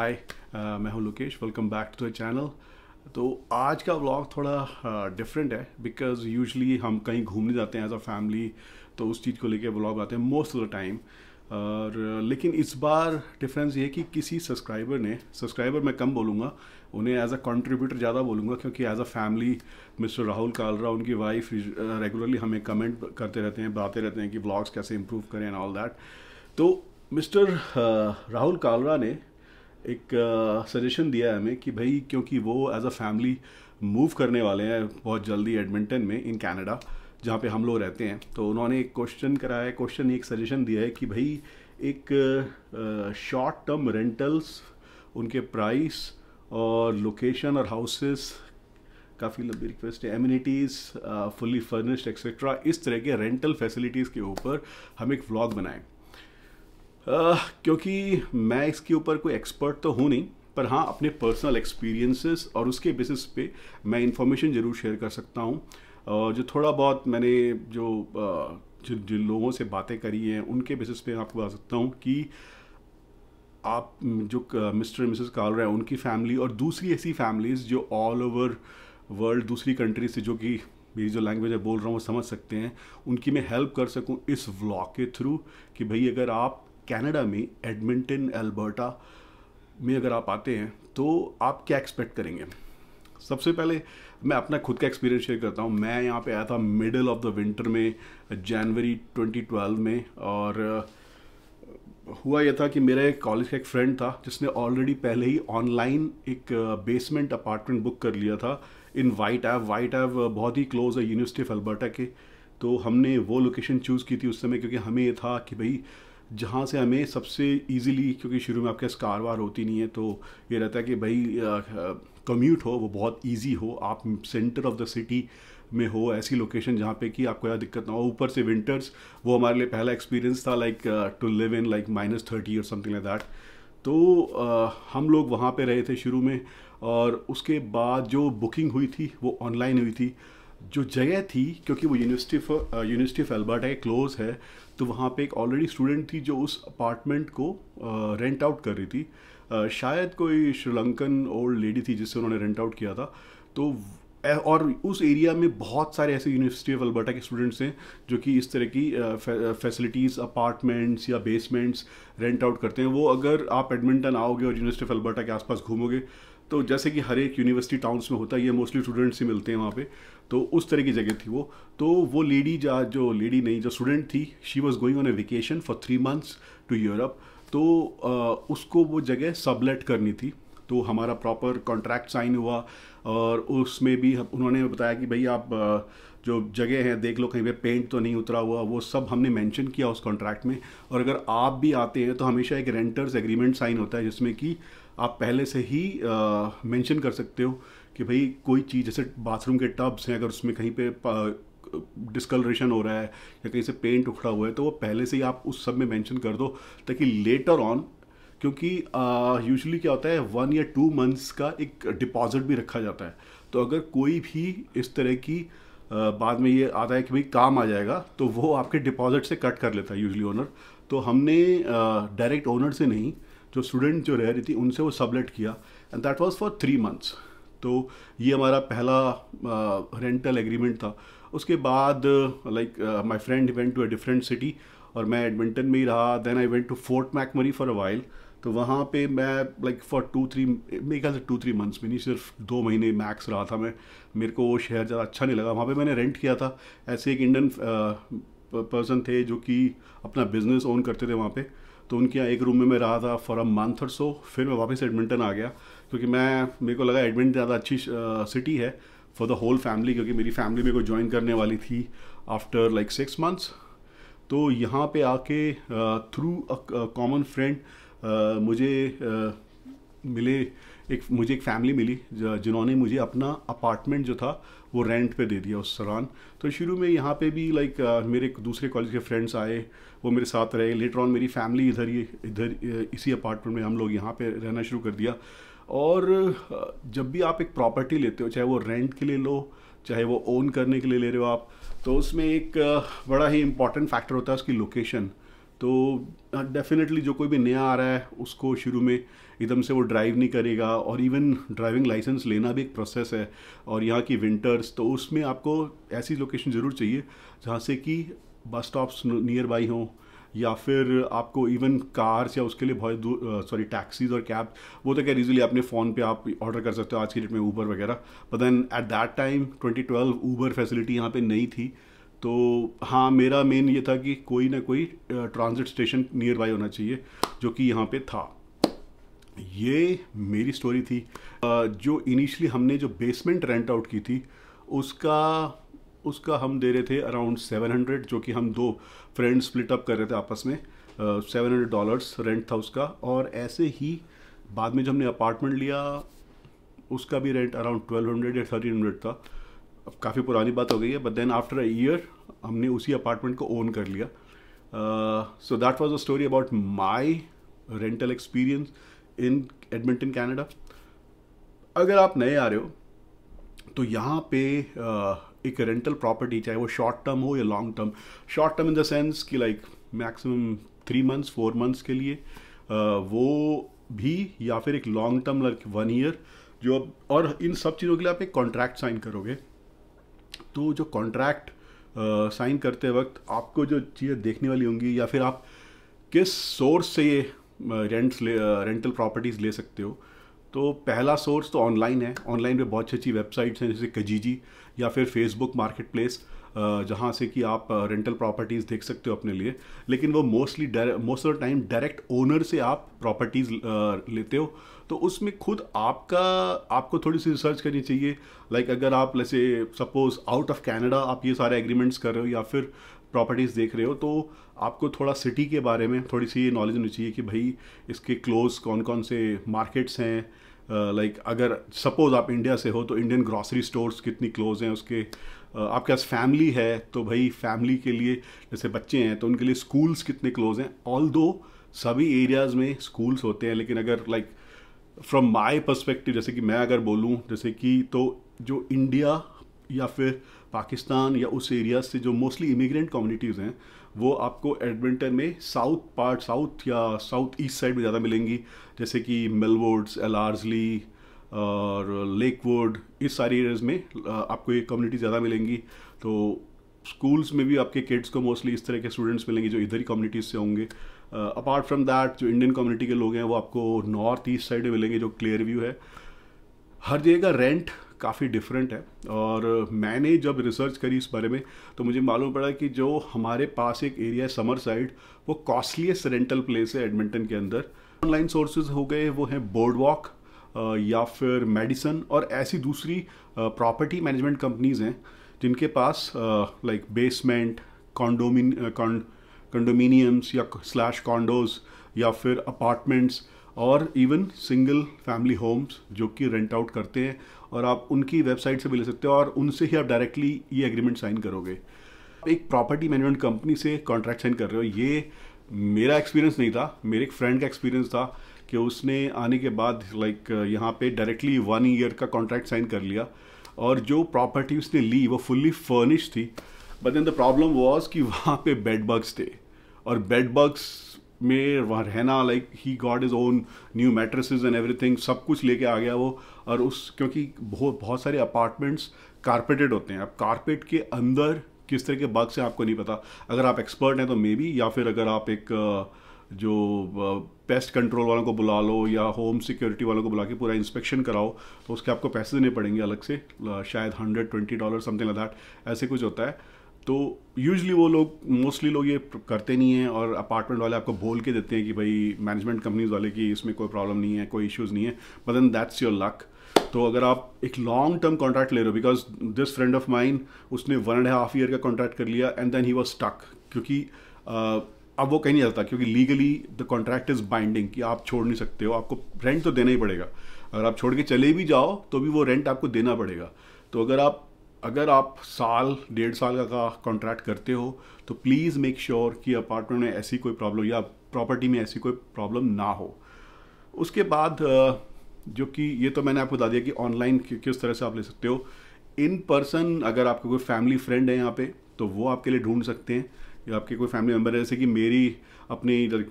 हाय, मैं हूं Lokesh. Welcome back to the channel. तो आज का व्लॉग थोड़ा डिफरेंट है बिकॉज यूजुअली हम कहीं घूमने जाते हैं एज अ फैमिली, तो उस चीज़ को लेके व्लॉग आते हैं मोस्ट ऑफ द टाइम। और लेकिन इस बार डिफरेंस ये है कि किसी सब्सक्राइबर मैं कम बोलूँगा, उन्हें एज अ कंट्रीब्यूटर ज़्यादा बोलूँगा, क्योंकि as a family mister Rahul Kalra, उनकी वाइफ रेगुलरली हमें कमेंट करते रहते हैं, बताते रहते हैं कि व्लॉग्स कैसे इम्प्रूव करें एंड ऑल दैट। तो मिस्टर राहुल कालरा ने एक सजेशन दिया है हमें कि भाई, क्योंकि वो एज अ फैमिली मूव करने वाले हैं बहुत जल्दी एडमिंटन में इन कनाडा, जहाँ पे हम लोग रहते हैं। तो उन्होंने एक क्वेश्चन एक सजेशन दिया है कि भाई एक शॉर्ट टर्म रेंटल्स, उनके प्राइस और लोकेशन और हाउसेस, काफ़ी लंबी रिक्वेस्ट है, एमिनिटीज़, फुल्ली फर्निश्ड एक्सेट्रा, इस तरह के रेंटल फैसिलिटीज़ के ऊपर हम एक व्लॉग बनाएं। क्योंकि मैं इसके ऊपर कोई एक्सपर्ट तो हूँ नहीं, पर हाँ अपने पर्सनल एक्सपीरियंसेस और उसके बेसिस पे मैं इंफॉर्मेशन ज़रूर शेयर कर सकता हूँ। और जो थोड़ा बहुत मैंने जिन लोगों से बातें करी हैं उनके बेसिस पे आपको बता सकता हूँ कि आप जो मिस्टर एंड मिसेस कालरा हैं उनकी फैमिली और दूसरी ऐसी फैमिलीज़ जो ऑल ओवर वर्ल्ड दूसरी कंट्री से, जो कि मेरी जो लैंग्वेज है बोल रहा हूँ वो समझ सकते हैं, उनकी मैं हेल्प कर सकूँ इस व्लॉग के थ्रू। कि भाई अगर आप कनाडा में एडमिंटन एल्बर्टा में अगर आप आते हैं तो आप क्या एक्सपेक्ट करेंगे। सबसे पहले मैं अपना खुद का एक्सपीरियंस शेयर करता हूँ। मैं यहाँ पे आया था मिडल ऑफ द विंटर में, जनवरी 2012 में। और हुआ यह था कि मेरा एक कॉलेज का एक फ्रेंड था जिसने ऑलरेडी पहले ही ऑनलाइन एक बेसमेंट अपार्टमेंट बुक कर लिया था इन वाइट ऐव बहुत ही क्लोज है यूनिवर्सिटी ऑफ एल्बर्टा के। तो हमने वो लोकेशन चूज़ की थी उस समय, क्योंकि हमें ये था कि भाई जहाँ से हमें सबसे इजीली, क्योंकि शुरू में आपके पास कार वार होती नहीं है, तो ये रहता है कि भाई कम्यूट हो वो बहुत इजी हो, आप सेंटर ऑफ द सिटी में हो, ऐसी लोकेशन जहाँ पे कि आपको ज़्यादा दिक्कत ना हो। ऊपर से विंटर्स, वो हमारे लिए पहला एक्सपीरियंस था, like to live in like -30 और समथिंग लाइक दैट। तो हम लोग वहाँ पे रहे थे शुरू में, और उसके बाद जो बुकिंग हुई थी वो ऑनलाइन हुई थी। जो जगह थी, क्योंकि वो यूनिवर्सिटी ऑफ एल्बर्टा के क्लोज है, तो वहाँ पे एक ऑलरेडी स्टूडेंट थी जो उस अपार्टमेंट को रेंट आउट कर रही थी। शायद कोई श्रीलंकन ओल्ड लेडी थी जिससे उन्होंने रेंट आउट किया था। तो और उस एरिया में बहुत सारे ऐसे यूनिवर्सिटी ऑफ अल्बर्टा के स्टूडेंट्स हैं जो कि इस तरह की फैसिलिटीज़, अपार्टमेंट्स या बेसमेंट्स रेंट आउट करते हैं। वो अगर आप एडमिंटन आओगे और यूनिवर्सिटी ऑफ अल्बर्टा के आसपास घूमोगे, तो जैसे कि हर एक यूनिवर्सिटी टाउन्स में होता है, ये मोस्टली स्टूडेंट्स ही मिलते हैं वहाँ पे। तो उस तरह की जगह थी वो। तो वो जो स्टूडेंट थी, she was going on a vacation for 3 months to Europe. तो उसको वो जगह सबलेट करनी थी। तो हमारा प्रॉपर कॉन्ट्रैक्ट साइन हुआ, और उसमें भी उन्होंने बताया कि भाई आप जो जगह है देख लो कहीं पे पेंट तो नहीं उतरा हुआ, वो सब हमने मेंशन किया उस कॉन्ट्रैक्ट में। और अगर आप भी आते हैं तो हमेशा एक रेंटर्स एग्रीमेंट साइन होता है जिसमें कि आप पहले से ही मेंशन कर सकते हो कि भाई कोई चीज़, जैसे बाथरूम के टब्स हैं, अगर उसमें कहीं पे डिस्कलरेशन हो रहा है या कहीं से पेंट उखड़ा हुआ है, तो वो पहले से ही आप उस सब में मेंशन कर दो, ताकि लेटर ऑन, क्योंकि यूजुअली क्या होता है 1 या 2 months का एक डिपॉजिट भी रखा जाता है। तो अगर कोई भी इस तरह की बाद में ये आता है कि भाई काम आ जाएगा, तो वो आपके डिपॉजिट से कट कर लेता है यूजुअली ओनर। तो हमने डायरेक्ट ओनर से नहीं, जो स्टूडेंट जो रह रही थी उनसे वो सबलेट किया, and that was for 3 months। तो ये हमारा पहला रेंटल एग्रीमेंट था। उसके बाद like my friend went to a different city और मैं एडमिंटन में ही रहा। Then I went to Fort McMurray for a while. तो वहाँ पे मैं लाइक फॉर 2-3, मेरे ख्याल से 2-3 months में नहीं, सिर्फ 2 महीने मैक्स रहा था मैं। मेरे को वो शहर ज़्यादा अच्छा नहीं लगा। वहाँ पे मैंने रेंट किया था, ऐसे एक इंडियन पर्सन थे जो कि अपना बिजनेस ओन करते थे वहाँ पे। तो उनके यहाँ एक रूम में मैं रहा था फॉर अ मंथ और सो। फिर मैं वापस एडमिंटन आ गया, क्योंकि मेरे को लगा एडमिंटन ज़्यादा अच्छी सिटी है फॉर द होल फैमिली, क्योंकि मेरी फैमिली मेरे को ज्वाइन करने वाली थी आफ्टर लाइक 6 months। तो यहाँ पे आके थ्रू अ कॉमन फ्रेंड मुझे एक फैमिली मिली जिन्होंने मुझे अपना अपार्टमेंट जो था वो रेंट पे दे दिया उस दौरान। तो शुरू में यहाँ पे भी लाइक मेरे दूसरे कॉलेज के फ्रेंड्स आए, वो मेरे साथ रहे। लेटर ऑन मेरी फैमिली इधर इसी अपार्टमेंट में हम लोग यहाँ पे रहना शुरू कर दिया। और जब भी आप एक प्रॉपर्टी लेते हो, चाहे वो रेंट के लिए लो, चाहे वो ओन करने के लिए ले रहे हो आप, तो उसमें एक बड़ा ही इम्पॉर्टेंट फैक्टर होता है उसकी लोकेशन। तो डेफिनेटली जो कोई भी नया आ रहा है उसको शुरू में एकदम से वो ड्राइव नहीं करेगा, और इवन ड्राइविंग लाइसेंस लेना भी एक प्रोसेस है। और यहाँ की विंटर्स, तो उसमें आपको ऐसी लोकेशन ज़रूर चाहिए जहाँ से कि बस स्टॉप्स नियर बाई हों, या फिर आपको इवन कार्स या उसके लिए बहुत दूर टैक्सीज और कैब, वो तो क्या इजीली अपने फ़ोन पे आप ऑर्डर कर सकते हो आज की डेट में, ऊबर वगैरह। But then at that time 2012 Uber facility यहाँ पे नहीं थी। तो हाँ, मेरा मेन ये था कि कोई ना कोई ट्रांजिट स्टेशन नियर बाई होना चाहिए, जो कि यहाँ पे था। ये मेरी स्टोरी थी। जो इनिशियली हमने जो बेसमेंट रेंट आउट की थी उसका हम दे रहे थे अराउंड 700, जो कि हम 2 फ्रेंड्स स्प्लिट अप कर रहे थे आपस में। $700 रेंट था उसका। और ऐसे ही बाद में जब हमने अपार्टमेंट लिया उसका भी रेंट अराउंड 1200 या 1300 था। अब काफ़ी पुरानी बात हो गई है, but then after a year हमने उसी अपार्टमेंट को ओन कर लिया। So that was a story about my rental experience in Edmonton Canada. अगर आप नए आ रहे हो तो यहाँ पे एक रेंटल प्रॉपर्टी, चाहे वो शॉर्ट टर्म हो या long term, short term in the sense कि लाइक मैक्सिमम 3 मंथ्स 4 मंथ्स के लिए, वो भी, या फिर एक लॉन्ग टर्म लाइक 1 ईयर, जो, और इन सब चीज़ों के लिए आप एक कॉन्ट्रैक्ट साइन करोगे। तो जो कॉन्ट्रैक्ट साइन करते वक्त आपको जो चीज़ें देखने वाली होंगी, या फिर आप किस सोर्स से ये रेंटल प्रॉपर्टीज़ ले सकते हो, तो पहला सोर्स तो ऑनलाइन है। ऑनलाइन पे बहुत अच्छी वेबसाइट्स हैं जैसे कजीजी या फिर फेसबुक मार्केट प्लेस, जहाँ से कि आप रेंटल प्रॉपर्टीज़ देख सकते हो अपने लिए। लेकिन वो most of the time direct owner से आप प्रॉपर्टीज़ लेते हो, तो उसमें खुद आपको थोड़ी सी रिसर्च करनी चाहिए। लाइक अगर आप जैसे सपोज आउट ऑफ कनाडा आप ये सारे एग्रीमेंट्स कर रहे हो या फिर प्रॉपर्टीज़ देख रहे हो, तो आपको थोड़ा सिटी के बारे में थोड़ी सी नॉलेज होनी चाहिए कि भाई इसके क्लोज कौन कौन से मार्केट्स हैं। लाइक अगर सपोज आप इंडिया से हो तो इंडियन ग्रॉसरी स्टोर्स कितनी क्लोज हैं उसके। आपके पास फैमिली है तो भाई फैमिली के लिए, जैसे बच्चे हैं तो उनके लिए स्कूल्स कितने क्लोज हैं। ऑल दो सभी एरियाज़ में स्कूल्स होते हैं, लेकिन अगर लाइक फ्रॉम माई पर्सपेक्टिव, जैसे कि मैं अगर बोलूँ, जैसे कि तो जो इंडिया या फिर पाकिस्तान या उस एरिया से जो मोस्टली इमिग्रेंट कम्युनिटीज़ हैं, वो आपको एडमिंटन में साउथ या साउथ ईस्ट साइड में ज़्यादा मिलेंगी, जैसे कि मेलवुड्स, एलार्सली और लेकवुड, इस सारी एरियाज़ में आपको ये कम्युनिटी ज़्यादा मिलेंगी। तो स्कूल्स में भी आपके किड्स को मोस्टली इस तरह के स्टूडेंट्स मिलेंगे जो इधर ही कम्युनिटीज़ से होंगे। अपार्ट फ्रॉम दैट जो इंडियन कम्युनिटी के लोग हैं वो आपको नॉर्थ ईस्ट साइड में मिलेंगे, जो क्लियर व्यू है। हर जगह का रेंट काफ़ी डिफरेंट है, और मैंने जब रिसर्च करी इस बारे में तो मुझे मालूम पड़ा कि जो हमारे पास एक एरिया है समर साइड, वो कॉस्टलीस्ट रेंटल प्लेस है एडमिंटन के अंदर। ऑनलाइन सोर्सेज हो गए वो हैं बोर्ड वॉक या फिर मेडिसन, और ऐसी दूसरी प्रॉपर्टी मैनेजमेंट कंपनीज हैं जिनके पास लाइक बेसमेंट, कंडोमिनियम्स या स्लैश कॉन्डोज या फिर अपार्टमेंट्स और इवन सिंगल फैमिली होम्स जो कि रेंट आउट करते हैं, और आप उनकी वेबसाइट से भी ले सकते हो और उनसे ही आप डायरेक्टली ये एग्रीमेंट साइन करोगे। एक प्रॉपर्टी मैनेजमेंट कंपनी से कॉन्ट्रैक्ट साइन कर रहे हो। ये मेरा एक्सपीरियंस नहीं था, मेरे एक फ्रेंड का एक्सपीरियंस था कि उसने आने के बाद लाइक यहाँ पे डायरेक्टली 1 ईयर का कॉन्ट्रैक्ट साइन कर लिया, और जो प्रॉपर्टी उसने ली वो फुल्ली फर्निश्ड थी। But then the problem was कि वहाँ पे बेड बग्स थे, और बेड बग्स में वहाँ रहना, like he got his own new mattresses and everything, सब कुछ लेके आ गया वो। और उस क्योंकि बहुत सारे अपार्टमेंट्स कारपेटेड होते हैं, अब कारपेट के अंदर किस तरह के बग्स हैं आपको नहीं पता। अगर आप एक्सपर्ट हैं तो मे बी, या फिर अगर आप एक जो पेस्ट कंट्रोल वालों को बुला लो या होम सिक्योरिटी वालों को बुला के पूरा इंस्पेक्शन कराओ, तो उसके आपको पैसे देने पड़ेंगे अलग से, शायद $120 समथिंग लाइक दैट, ऐसे कुछ होता है। तो यूजली वो लोग, मोस्टली लोग ये करते नहीं हैं, और अपार्टमेंट वाले आपको बोल के देते हैं कि भाई मैनेजमेंट कंपनीज वाले कि इसमें कोई प्रॉब्लम नहीं है, कोई इश्यूज़ नहीं है, but then that's your luck. तो अगर आप एक लॉन्ग टर्म कॉन्ट्रैक्ट ले रहे हो, because this friend of mine उसने 1.5 ईयर का कॉन्ट्रैक्ट कर लिया and then he was stuck, क्योंकि अब वो कहीं नहीं जाता, क्योंकि legally the contract is binding कि आप छोड़ नहीं सकते हो, आपको रेंट तो देना ही पड़ेगा। अगर आप छोड़ के चले भी जाओ तो भी वो रेंट आपको देना पड़ेगा। तो अगर आप साल 1.5 साल का कॉन्ट्रैक्ट करते हो तो प्लीज़ मेक श्योर कि अपार्टमेंट में ऐसी कोई प्रॉब्लम या प्रॉपर्टी में ऐसी कोई प्रॉब्लम ना हो। उसके बाद जो कि ये तो मैंने आपको बता दिया कि ऑनलाइन किस तरह से आप ले सकते हो। इन पर्सन अगर आपका कोई फैमिली फ्रेंड है यहाँ पे तो वो आपके लिए ढूंढ सकते हैं, या आपके कोई फैमिली मेम्बर है, जैसे कि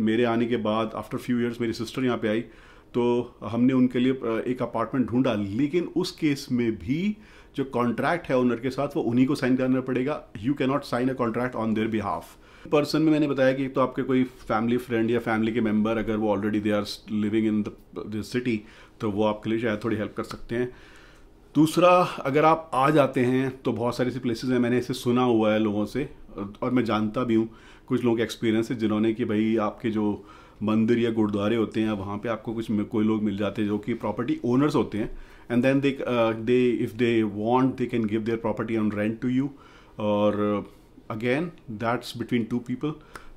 मेरे आने के बाद आफ्टर फ्यू ईयर्स मेरी सिस्टर यहाँ पे आई, तो हमने उनके लिए एक अपार्टमेंट ढूंढा, लेकिन उस केस में भी जो कॉन्ट्रैक्ट है ओनर के साथ वो उन्हीं को साइन करना पड़ेगा। You can not sign a contract on their behalf. Person में मैंने बताया कि तो आपके कोई फैमिली फ्रेंड या फैमिली के मेंबर अगर वो already they are living in the city, तो वो आपके लिए शायद थोड़ी हेल्प कर सकते हैं। दूसरा, अगर आप आ जाते हैं तो बहुत सारी ऐसी प्लेसेस हैं, मैंने इसे सुना हुआ है लोगों से और मैं जानता भी हूँ कुछ लोगों के एक्सपीरियंस है जिन्होंने कि भाई आपके जो मंदिर या गुरुद्वारे होते हैं वहाँ पे आपको कोई लोग मिल जाते हैं जो कि प्रॉपर्टी ओनर्स होते हैं, and then they if they want they can give their property on rent to you, और again that's between two people.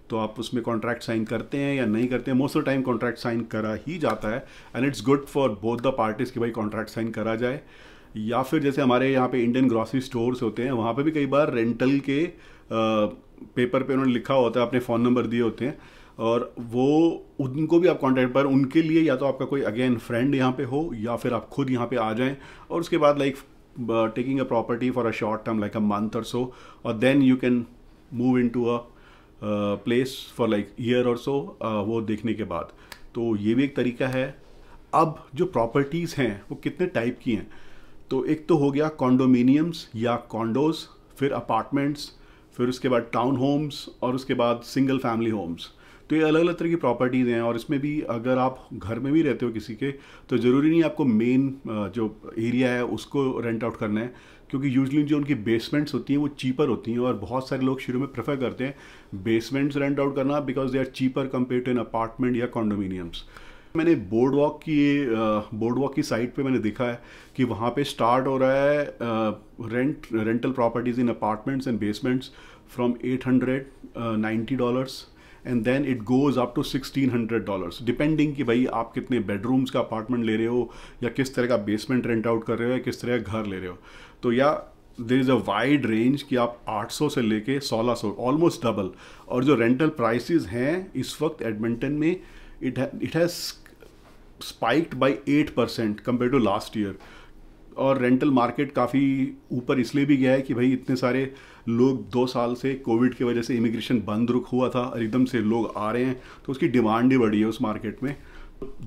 तो आप उसमें कॉन्ट्रैक्ट साइन करते हैं या नहीं करते हैं, most of the time contract sign करा ही जाता है, and it's good for both the parties कि भाई कॉन्ट्रैक्ट साइन करा जाए। या फिर जैसे हमारे यहाँ पे इंडियन ग्रॉसरी स्टोर्स होते हैं, वहाँ पे भी कई बार रेंटल के पेपर पे उन्होंने लिखा होता है, अपने फ़ोन नंबर दिए होते हैं, और वो उनको भी आप कॉन्टैक्ट पर उनके लिए या तो आपका कोई अगेन फ्रेंड यहाँ पे हो या फिर आप खुद यहाँ पे आ जाएं, और उसके बाद like taking a property for a short term like a month और सो, और then you can move in to a place for like year और सो, वो देखने के बाद। तो ये भी एक तरीका है। अब जो प्रॉपर्टीज़ हैं वो कितने टाइप की हैं, तो एक तो हो गया कॉन्डोमिनियम्स या कॉन्डोज, फिर अपार्टमेंट्स, फिर उसके बाद टाउन होम्स, और उसके बाद सिंगल फैमिली होम्स। तो ये अलग अलग तरह की प्रॉपर्टीज़ हैं, और इसमें भी अगर आप घर में भी रहते हो किसी के, तो ज़रूरी नहीं आपको मेन जो एरिया है उसको रेंट आउट करना है, क्योंकि यूजुअली जो उनकी बेसमेंट्स होती हैं वो चीपर होती हैं, और बहुत सारे लोग शुरू में प्रेफर करते हैं बेसमेंट्स रेंट आउट करना because they are cheaper compare to an apartment या कॉन्डोमिनियम्स। मैंने बोर्डवॉक की साइट पे मैंने देखा है कि वहाँ पे स्टार्ट हो रहा है rental properties in apartments and basements from $890, and then it goes up to $1,600, depending कि भाई आप कितने बेडरूम्स का अपार्टमेंट ले रहे हो, या किस तरह का बेसमेंट रेंट आउट कर रहे हो, या किस तरह का घर ले रहे हो। तो या there is a wide range कि आप 800 से लेके 1600, ऑलमोस्ट डबल। और जो रेंटल प्राइसेस हैं इस वक्त एडमिंटन में, it has spiked by 8% compared to last year, और रेंटल मार्केट काफ़ी ऊपर इसलिए भी गया है कि भाई इतने सारे लोग 2 साल से कोविड की वजह से इमिग्रेशन बंद रुक हुआ था, और एकदम से लोग आ रहे हैं, तो उसकी डिमांड ही बढ़ी है उस मार्केट में।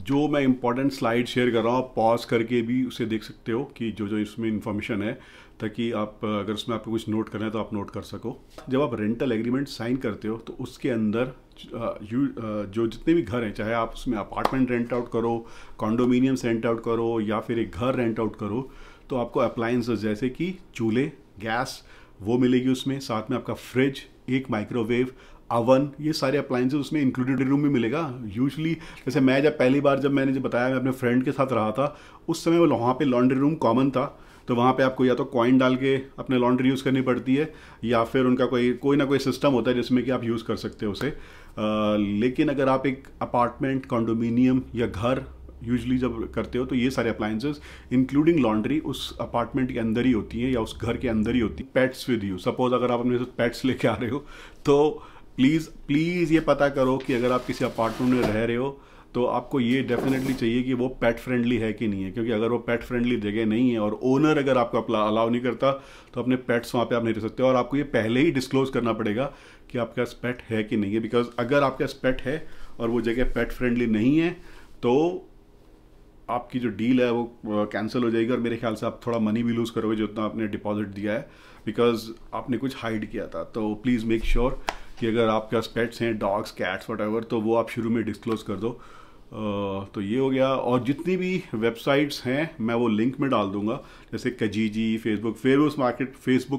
जो मैं इंपॉर्टेंट स्लाइड शेयर कर रहा हूँ, आप पॉज करके भी उसे देख सकते हो कि जो इसमें इंफॉर्मेशन है, ताकि आप अगर उसमें आपको कुछ नोट करना है तो आप नोट कर सको। जब आप रेंटल एग्रीमेंट साइन करते हो तो उसके अंदर जो जितने भी घर हैं, चाहे आप उसमें अपार्टमेंट रेंट आउट करो, कॉन्डोमिनियम्स रेंट आउट करो, या फिर एक घर रेंट आउट करो, तो आपको अप्लायंसेस जैसे कि चूल्हे, गैस वो मिलेगी उसमें, साथ में आपका फ्रिज, एक माइक्रोवेव, अवन, ये सारे अप्लायंसेस उसमें इंक्लूडेड रूम में मिलेगा। यूजुअली जैसे मैं जब मैंने बताया मैं अपने फ्रेंड के साथ रहा था, उस समय वो वहाँ पे लॉन्ड्री रूम कॉमन था, तो वहाँ पे आपको या तो कॉइन डाल के अपने लॉन्ड्री यूज़ करनी पड़ती है, या फिर उनका कोई ना कोई सिस्टम होता है जिसमें कि आप यूज़ कर सकते हो उसे। लेकिन अगर आप एक अपार्टमेंट, कॉन्डोमिनियम या घर यूजुअली जब करते हो, तो ये सारे अप्लायंसेस इंक्लूडिंग लॉन्ड्री उस अपार्टमेंट के अंदर ही होती हैं या उस घर के अंदर ही होती है। पेट्स विद यू, सपोज अगर आप अपने साथ पेट्स लेके आ रहे हो, तो प्लीज़ ये पता करो कि अगर आप किसी अपार्टमेंट में रह रहे हो तो आपको ये डेफिनेटली चाहिए कि वो पेट फ्रेंडली है कि नहीं है, क्योंकि अगर वो पेट फ्रेंडली जगह नहीं है और ओनर अगर आपको अलाउ नहीं करता, तो अपने पेट्स वहाँ पे आप नहीं रह सकते, और आपको ये पहले ही डिस्क्लोज करना पड़ेगा कि आपके पास पेट है कि नहीं है। बिकॉज अगर आपके पास पेट है और वो जगह पेट फ्रेंडली नहीं है, तो आपकी जो डील है वो कैंसिल हो जाएगी, और मेरे ख्याल से आप थोड़ा मनी भी लूज़ करोगे जितना आपने डिपॉजिट दिया है, बिकॉज आपने कुछ हाइड किया था। तो प्लीज़ मेक श्योर कि अगर आपके पास पेट्स हैं, डॉग्स, कैट्स, वट तो वो आप शुरू में डिस्क्लोज कर दो। तो ये हो गया। और जितनी भी वेबसाइट्स हैं मैं वो लिंक में डाल दूंगा, जैसे कजीजी, फेसबुक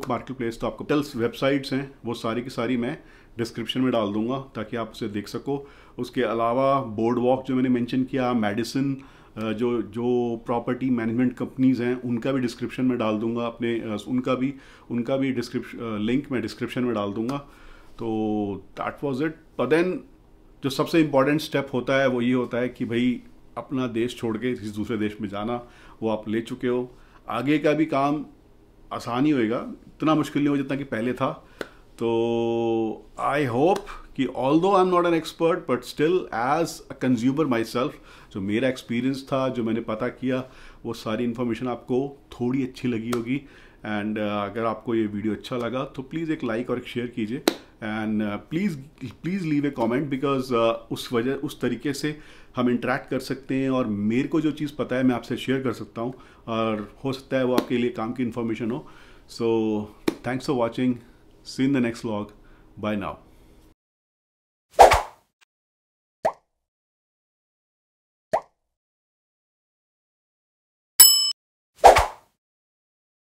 मार्केट प्लेस, तो आपको टल्स वेबसाइट्स हैं वो सारी की सारी मैं डिस्क्रिप्शन में डाल दूंगा ताकि आप उसे देख सको। उसके अलावा बोर्डवॉक जो मैंने मेंशन किया, मेडिसिन, जो प्रॉपर्टी मैनेजमेंट कंपनीज़ हैं उनका भी डिस्क्रिप्शन में डाल दूंगा, उनका भी लिंक मैं डिस्क्रिप्शन में डाल दूंगा। तो दैट वाज इट। पर देन जो सबसे इम्पॉर्टेंट स्टेप होता है वो ये होता है कि भाई अपना देश छोड़ के किसी दूसरे देश में जाना, वो आप ले चुके हो, आगे का भी काम आसान ही होएगा, इतना मुश्किल नहीं हो जितना कि पहले था। तो आई होप कि although I am not an expert but still as a consumer myself, जो मेरा एक्सपीरियंस था, जो मैंने पता किया, वो सारी इन्फॉर्मेशन आपको थोड़ी अच्छी लगी होगी। एंड अगर आपको ये वीडियो अच्छा लगा तो प्लीज़ एक लाइक और एक शेयर कीजिए। And please leave A comment, because उस तरीके से हम इंटरेक्ट कर सकते हैं और मेरे को जो चीज़ पता है मैं आपसे शेयर कर सकता हूँ, और हो सकता है वो आपके लिए काम की इन्फॉर्मेशन हो. So thanks for watching. See in the next vlog. Bye now.